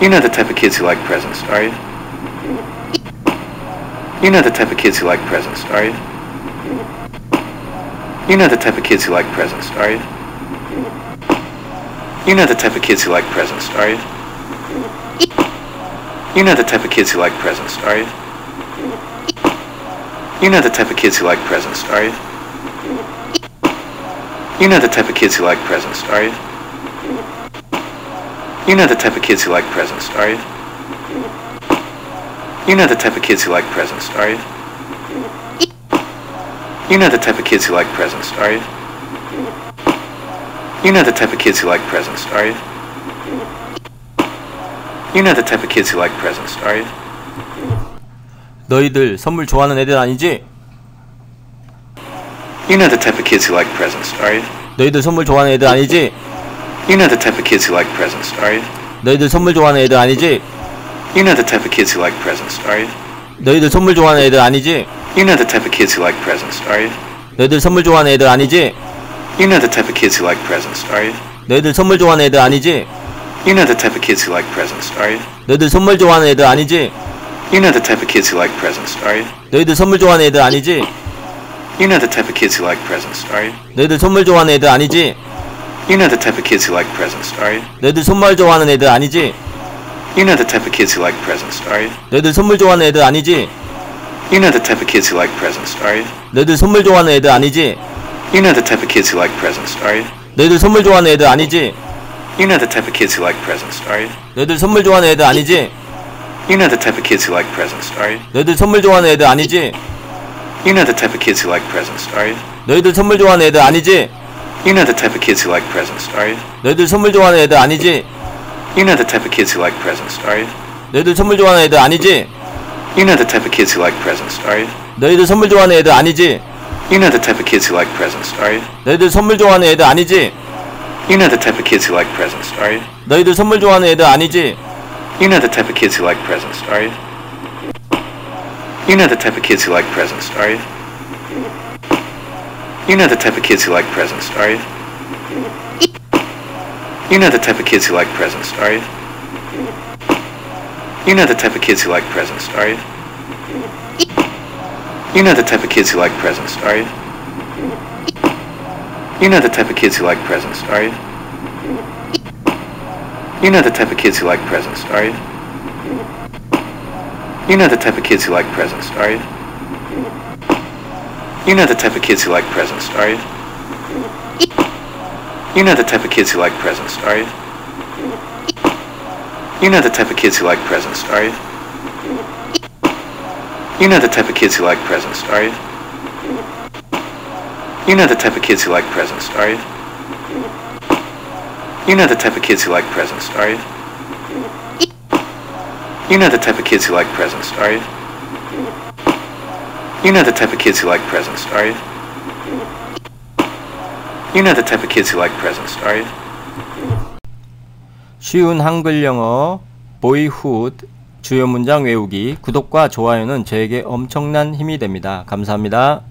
You're not the type of kids who like presents, are you? You're not the type of kids who like presents, are you? You're not the type of kids who like presents, are you? You're not the type of kids who like presents, are you? You're not the type of kids who like presents, are you? You're not the type of kids who like presents, are you? You're not the type of kids who like presents, are you? You're not the type of kids who like presents, are you? You're not the type of kids who like presents, are you? You're not the type of kids who like presents, are you? You're not the type of kids who like presents, are you? You're not the type of kids who like presents, are you? 너희들 선물 좋아하는 애들 아니지? You're not the type of kids who like presents, are you? 너희들 선물 좋아하는 애들 아니지? You're not the type of kids who like presents, are you? 너희들 선물 좋아하는 애들 아니지? You're not the type of kids who like presents, are you? 너희들 선물 좋아하는 애들 아니지? You're not the type of kids who like presents, are you? 너희들 선물 좋아하는 애들 아니지? You're not the type of kids who like presents, are you? 너희들 선물 좋아하는 애들 아니지? You're not the type of kids who like presents, are you? 너희들 선물 좋아하는 애들 아니지? You're not the type of kids who like presents, are you? 너희들 선물 좋아하는 애들 아니지? You're not the type of kids who like presents, are you? 너희들 선물 좋아하는 애들 아니지? You're not the type of kids who like presents, are you? 너희들 선물 좋아하는 애들 아니지? You're not the type of kids who like presents, are you? 너희들 선물 좋아하는 애들 아니지? You're not the type of kids who like presents, are you? 너희들 선물 좋아하는 애들 아니지? You're not the type of kids who like presents, are you? 너희들 선물 좋아하는 애들 아니지? You're not the type of kids who like presents, are you? 너희들 선물 좋아하는 애들 아니지? You're not the type of kids who like presents, are you? 너희들 선물 좋아하는 애들 아니지? You're not the type of kids who like presents, are you? 너희들 선물 좋아하는 애들 아니지? You're not the type of kids who like presents, are you? 너희들 선물 좋아하는 애들 아니지? You're not the type of kids who like presents, are you? 너희들 선물 좋아하는 애들 아니지? You're not the type of kids who like presents, are you? 너희들 선물 좋아하는 애들 아니지? You're not the type of kids who like presents, are you? 너희들 선물 좋아하는 애들 아니지? You're not the type of kids who like presents, are you? 너희들 선물 좋아하는 애들 아니지? You're not the type of kids who like presents, are you? You're not the type of kids who like presents, are you? You're not the type of kids who like presents, are you? You're not the type of kids who like presents, are you? You're not the type of kids who like presents, are you? You're not the type of kids who like presents, are you? You're not the type of kids who like presents, are you? You're not the type of kids who like presents, are you? You're not the type of kids who like presents, are you? You're not the type of kids who like presents, are you? You're not the type of kids who like presents, are you? You're not the type of kids who like presents, are you? You're not the type of kids who like presents, are you? You're not the type of kids who like presents, are you? You're not the type of kids who like presents, are you? You're not the type of kids who like presents, are you? You're not the type of kids who like presents, are you? You're not the type of kids who like presents, are you? 쉬운 한글 영어 보이훗 주요 문장 외우기 구독과 좋아요는 저에게 엄청난 힘이 됩니다. 감사합니다.